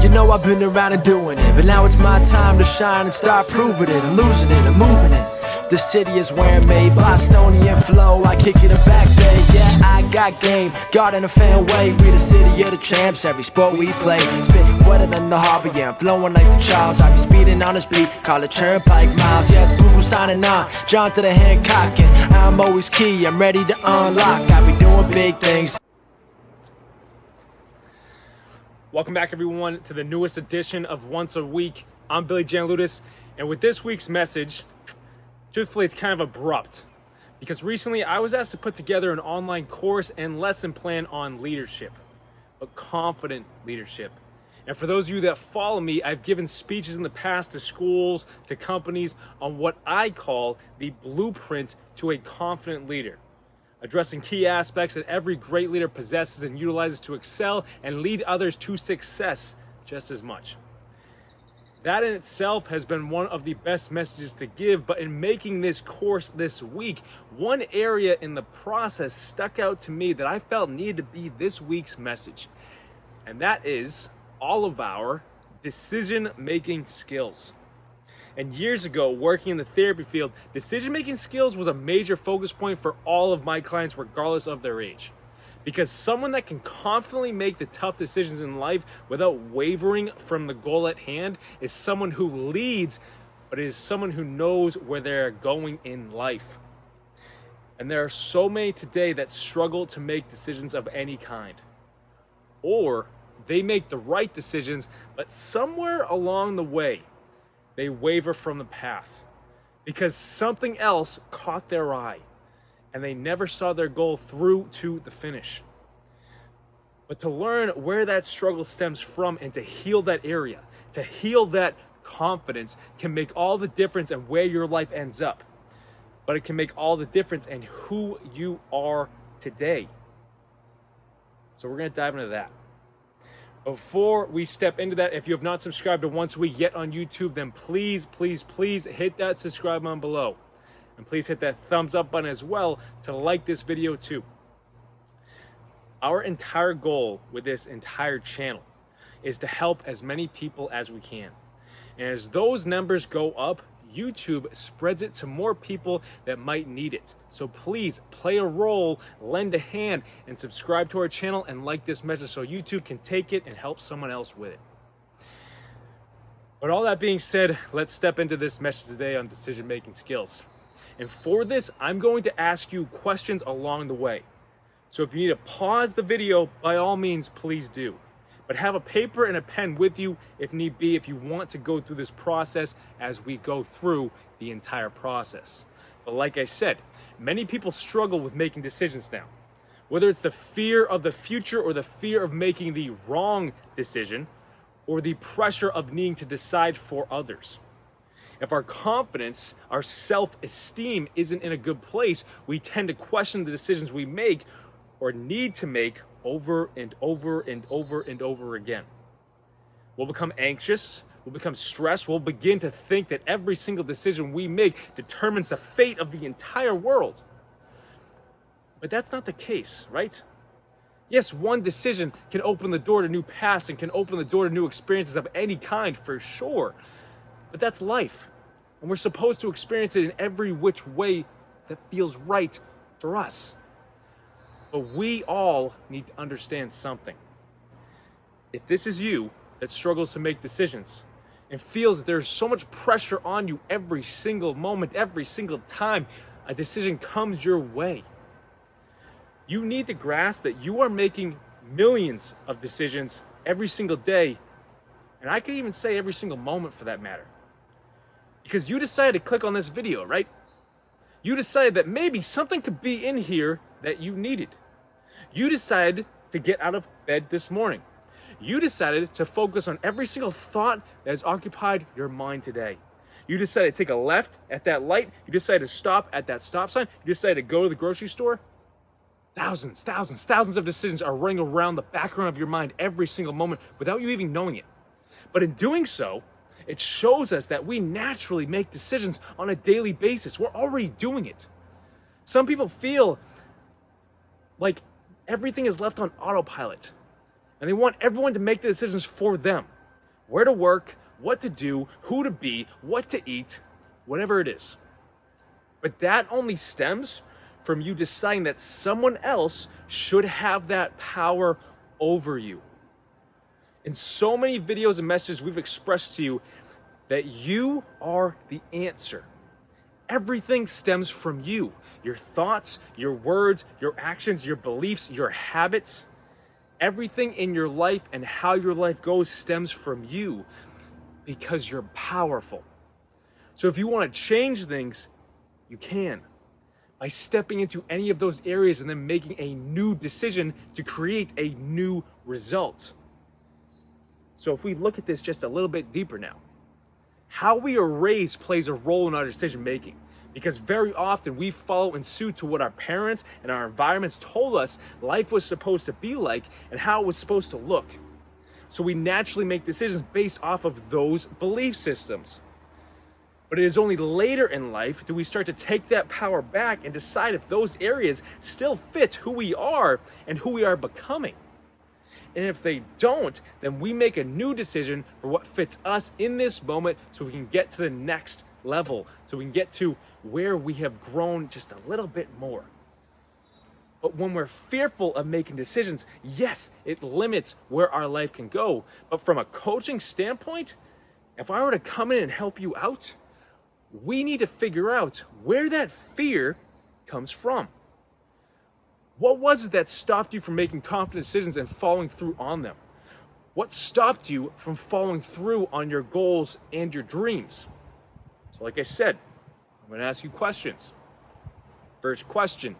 You know I've been around and doing it, but now it's my time to shine and start proving it. I'm losing it, I'm moving it. The city is where I'm made, Bostonian flow, I kick it a back day. Yeah, I got game, God in a fan way. We the city of the champs, every sport we play. Spit wetter than the harbor, yeah, I'm flowing like the Charles. I be speeding on this beat, call it Turnpike Miles. Yeah, it's Google signing on, John to the Hancock, and I'm always key, I'm ready to unlock. I be doing big things. Welcome back, everyone, to the newest edition of Once a Week. I'm Billy Gianlutis, and with this week's message, truthfully, it's kind of abrupt, because recently I was asked to put together an online course and lesson plan on leadership, but confident leadership. And for those of you that follow me, I've given speeches in the past to schools, to companies, on what I call the blueprint to a confident leader, addressing key aspects that every great leader possesses and utilizes to excel and lead others to success just as much. That in itself has been one of the best messages to give, but in making this course this week, one area in the process stuck out to me that I felt needed to be this week's message, and that is all of our decision-making skills. And years ago, working in the therapy field, decision-making skills was a major focus point for all of my clients, regardless of their age. Because someone that can confidently make the tough decisions in life without wavering from the goal at hand is someone who leads, but is someone who knows where they're going in life. And there are so many today that struggle to make decisions of any kind. Or they make the right decisions, but somewhere along the way, they waver from the path because something else caught their eye and they never saw their goal through to the finish. But to learn where that struggle stems from and to heal that area, to heal that confidence can make all the difference in where your life ends up. But it can make all the difference in who you are today. So we're going to dive into that. Before we step into that, if you have not subscribed to Once a Week yet on YouTube, then please hit that subscribe button below. And please hit that thumbs up button as well to like this video too. Our entire goal with this entire channel is to help as many people as we can. And as those numbers go up, YouTube spreads it to more people that might need it. So please play a role, lend a hand, and subscribe to our channel and like this message so YouTube can take it and help someone else with it. But all that being said, let's step into this message today on decision-making skills. And for this, I'm going to ask you questions along the way. So if you need to pause the video, by all means, please do. But have a paper and a pen with you if need be, if you want to go through this process as we go through the entire process. But like I said, many people struggle with making decisions now. Whether it's the fear of the future or the fear of making the wrong decision or the pressure of needing to decide for others. If our confidence, our self-esteem isn't in a good place, we tend to question the decisions we make or need to make over and over and over and over again. We'll become anxious, we'll become stressed, we'll begin to think that every single decision we make determines the fate of the entire world. But that's not the case, right? Yes, one decision can open the door to new paths and can open the door to new experiences of any kind for sure. But that's life. And we're supposed to experience it in every which way that feels right for us. But we all need to understand something. If this is you that struggles to make decisions and feels that there's so much pressure on you every single moment, every single time a decision comes your way, you need to grasp that you are making millions of decisions every single day, and I could even say every single moment for that matter. Because you decided to click on this video, right? You decided that maybe something could be in here that you needed. You decided to get out of bed this morning. You decided to focus on every single thought that has occupied your mind today. You decided to take a left at that light. You decided to stop at that stop sign. You decided to go to the grocery store. Thousands of decisions are running around the background of your mind every single moment without you even knowing it. But in doing so, it shows us that we naturally make decisions on a daily basis. We're already doing it. Some people feel like everything is left on autopilot, and they want everyone to make the decisions for them. Where to work, what to do, who to be, what to eat, whatever it is. But that only stems from you deciding that someone else should have that power over you. In so many videos and messages we've expressed to you that you are the answer. Everything stems from you. Your thoughts, your words, your actions, your beliefs, your habits. Everything in your life and how your life goes stems from you because you're powerful. So if you want to change things, you can by stepping into any of those areas and then making a new decision to create a new result. So if we look at this just a little bit deeper now, how we are raised plays a role in our decision making, because very often we follow in suit to what our parents and our environments told us life was supposed to be like and how it was supposed to look. So we naturally make decisions based off of those belief systems. But it is only later in life do we start to take that power back and decide if those areas still fit who we are and who we are becoming. And if they don't, then we make a new decision for what fits us in this moment so we can get to the next level, so we can get to where we have grown just a little bit more. But when we're fearful of making decisions, yes, it limits where our life can go. But from a coaching standpoint, if I were to come in and help you out, we need to figure out where that fear comes from. What was it that stopped you from making confident decisions and following through on them? What stopped you from following through on your goals and your dreams? So like I said, I'm going to ask you questions. First question: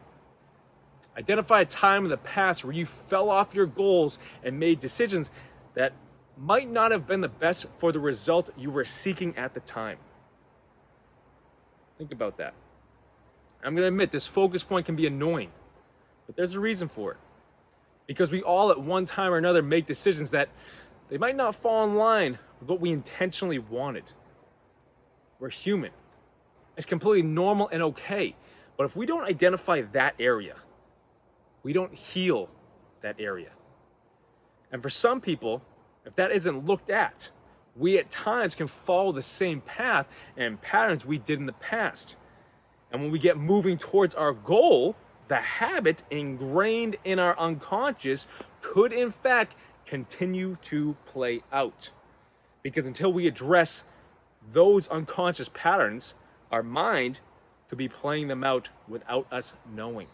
identify a time in the past where you fell off your goals and made decisions that might not have been the best for the result you were seeking at the time. Think about that. I'm going to admit this focus point can be annoying, but there's a reason for it. Because we all at one time or another make decisions that they might not fall in line with what we intentionally wanted. We're human. It's completely normal and okay. But if we don't identify that area, we don't heal that area. And for some people, if that isn't looked at, we at times can follow the same path and patterns we did in the past. And when we get moving towards our goal, the habit ingrained in our unconscious could in fact continue to play out. Because until we address those unconscious patterns, our mind could be playing them out without us knowing.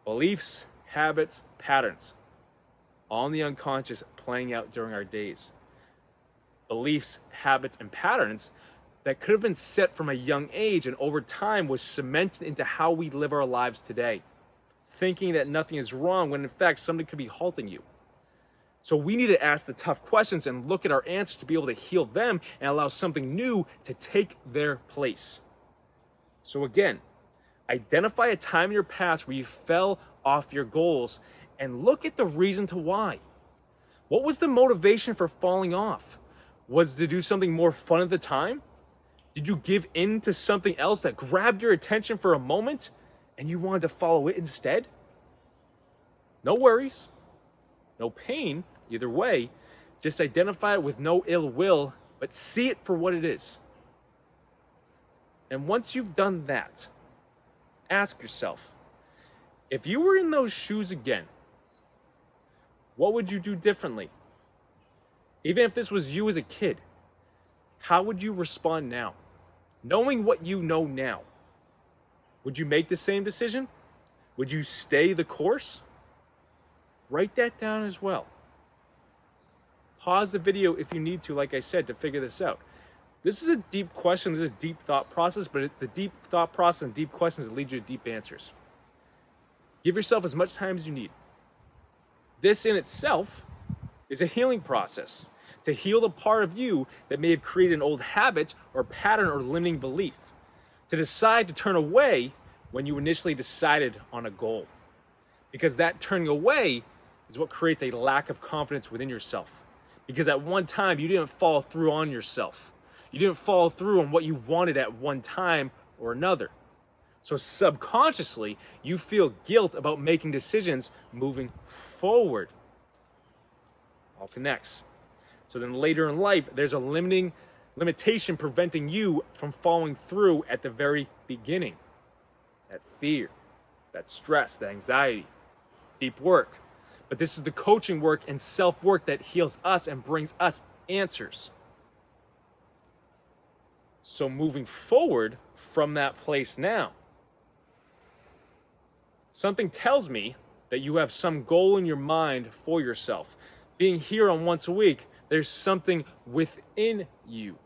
Beliefs, habits, patterns, all in the unconscious playing out during our days. Beliefs, habits, and patterns that could have been set from a young age and over time was cemented into how we live our lives today. Thinking that nothing is wrong when in fact something could be halting you. So we need to ask the tough questions and look at our answers to be able to heal them and allow something new to take their place. So again, identify a time in your past where you fell off your goals and look at the reason to why. What was the motivation for falling off? Was it to do something more fun at the time? Did you give in to something else that grabbed your attention for a moment and you wanted to follow it instead? No worries, no pain, either way. Just identify it with no ill will, but see it for what it is. And once you've done that, ask yourself, if you were in those shoes again, what would you do differently? Even if this was you as a kid, how would you respond now? Knowing what you know now, would you make the same decision? Would you stay the course? Write that down as well. Pause the video if you need to, like I said, to figure this out. This is a deep question, this is a deep thought process, but it's the deep thought process and deep questions that lead you to deep answers. Give yourself as much time as you need. This in itself is a healing process to heal the part of you that may have created an old habit or pattern or limiting belief. To decide to turn away when you initially decided on a goal. Because that turning away is what creates a lack of confidence within yourself. because at one time you didn't follow through on yourself. You didn't follow through on what you wanted at one time or another. So subconsciously, you feel guilt about making decisions moving forward. All connects. So then later in life, there's a limitation preventing you from following through at the very beginning. That fear, that stress, that anxiety, deep work. But this is the coaching work and self-work that heals us and brings us answers. So moving forward from that place now, something tells me that you have some goal in your mind for yourself. Being here on Once a Week, there's something within you.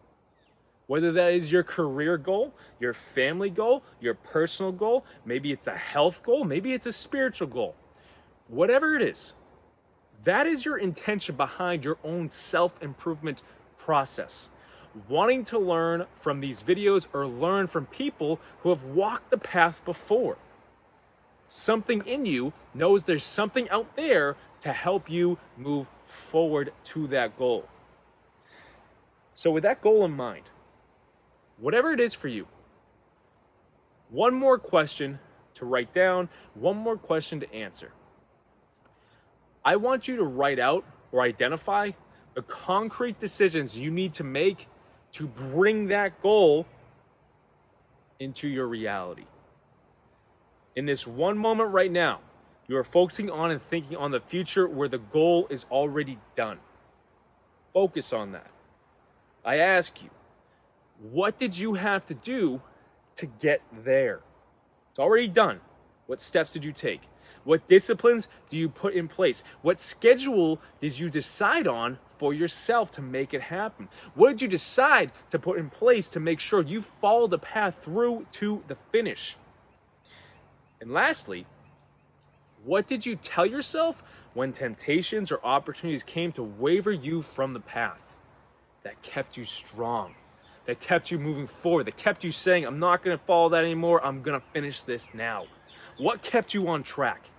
Whether that is your career goal, your family goal, your personal goal, maybe it's a health goal, maybe it's a spiritual goal. Whatever it is, that is your intention behind your own self-improvement process. Wanting to learn from these videos or learn from people who have walked the path before. Something in you knows there's something out there to help you move forward to that goal. So with that goal in mind, whatever it is for you, one more question to write down, one more question to answer. I want you to write out or identify the concrete decisions you need to make to bring that goal into your reality. In this one moment right now, you are focusing on and thinking on the future where the goal is already done. Focus on that. I ask you, what did you have to do to get there? It's already done. What steps did you take? What disciplines do you put in place? What schedule did you decide on for yourself to make it happen? What did you decide to put in place to make sure you follow the path through to the finish? And lastly, what did you tell yourself when temptations or opportunities came to waver you from the path that kept you strong, that kept you moving forward, that kept you saying, I'm not going to follow that anymore, I'm going to finish this now? What kept you on track?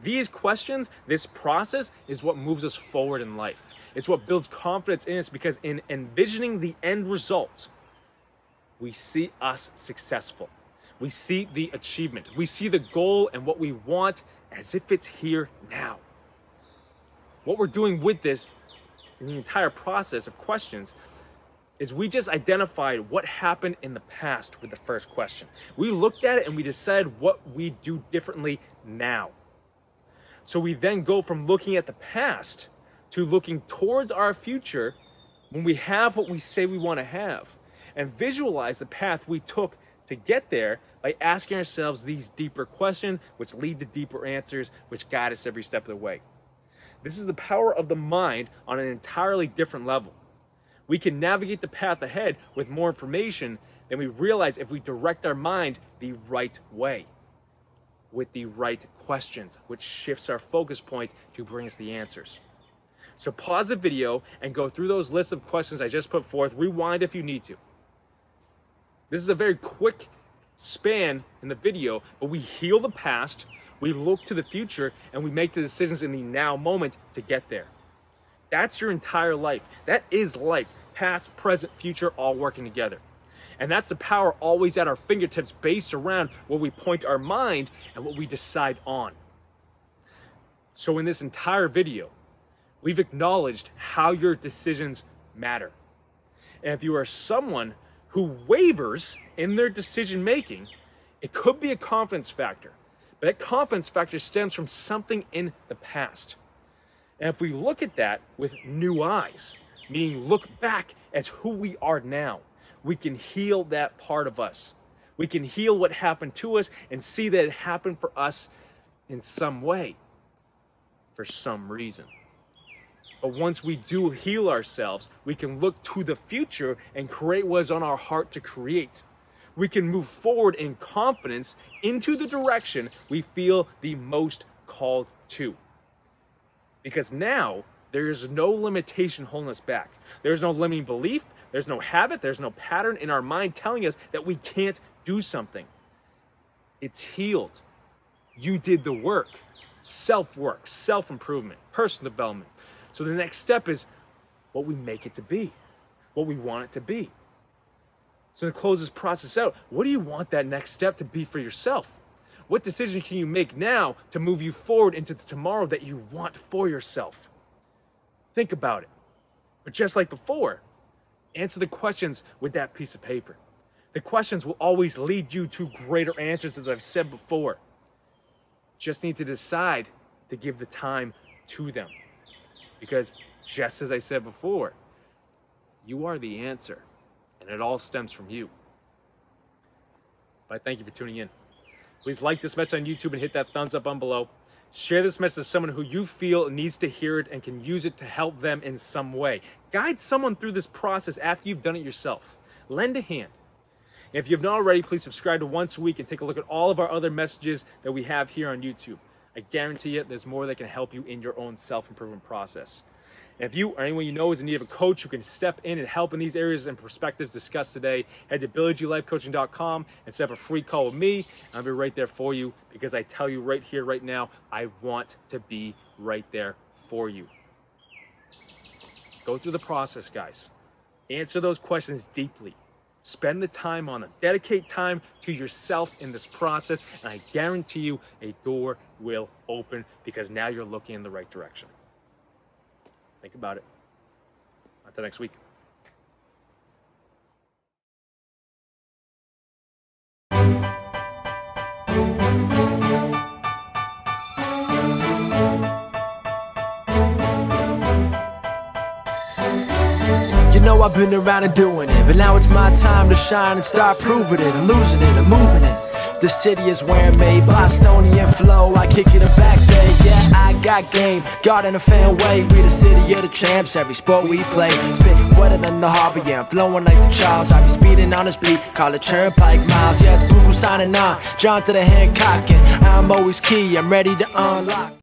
These questions, this process is what moves us forward in life. It's what builds confidence in us, because in envisioning the end result, we see us successful. We see the achievement. We see the goal and what we want as if it's here now. What we're doing with this in the entire process of questions is we just identified what happened in the past with the first question. We looked at it and we decided what we do differently now. So we then go from looking at the past to looking towards our future when we have what we say we want to have, and visualize the path we took to get there by asking ourselves these deeper questions, which lead to deeper answers, which guide us every step of the way. This is the power of the mind on an entirely different level. We can navigate the path ahead with more information than we realize if we direct our mind the right way, with the right questions, which shifts our focus point to bring us the answers. So pause the video and go through those lists of questions I just put forth. Rewind if you need to. This is a very quick span in the video, but we heal the past, we look to the future, and we make the decisions in the now moment to get there. That's your entire life. That is life. Past, present, future, all working together. And that's the power always at our fingertips, based around where we point our mind and what we decide on. So in this entire video, we've acknowledged how your decisions matter. And if you are someone who wavers in their decision making, it could be a confidence factor. But that confidence factor stems from something in the past. And if we look at that with new eyes, meaning look back as who we are now, we can heal that part of us. We can heal what happened to us and see that it happened for us in some way, for some reason. But once we do heal ourselves, we can look to the future and create what is on our heart to create. We can move forward in confidence into the direction we feel the most called to. Because now, there is no limitation holding us back. There's no limiting belief, there's no habit, there's no pattern in our mind telling us that we can't do something. It's healed. You did the work. Self-work, self-improvement, personal development. So the next step is, what we make it to be, what we want it to be. So to close this process out, what do you want that next step to be for yourself? What decision can you make now to move you forward into the tomorrow that you want for yourself? Think about it. But just like before, answer the questions with that piece of paper. The questions will always lead you to greater answers, as I've said before. Just need to decide to give the time to them. Because just as I said before, you are the answer, and it all stems from you. But I thank you for tuning in. Please like this message on YouTube and hit that thumbs up on below. Share this message with someone who you feel needs to hear it and can use it to help them in some way. Guide someone through this process after you've done it yourself. Lend a hand. If you've not already, please subscribe to Once a Week and take a look at all of our other messages that we have here on YouTube. I guarantee you there's more that can help you in your own self-improvement process. And if you or anyone you know is in need of a coach who can step in and help in these areas and perspectives discussed today, head to BillyGLifeCoaching.com and set up a free call with me. And I'll be right there for you, because I tell you right here, right now, I want to be right there for you. Go through the process, guys. Answer those questions deeply. Spend the time on them. Dedicate time to yourself in this process, and I guarantee you a door will open, because now you're looking in the right direction. Think about it. Until next week. You know I've been around and doing it, but now it's my time to shine and start proving it. I'm losing it, I'm moving it. The city is where I'm made, Bostonian flow, I kick it a back day. Yeah, I got game, God in a fan way. We the city of the champs, every sport we play. Spit wetter than the harbor, yeah, I'm flowing like the Charles. I be speeding on this beat, call it Turnpike Miles. Yeah, it's Buku signing on, John to the Hancock, and I'm always key, I'm ready to unlock.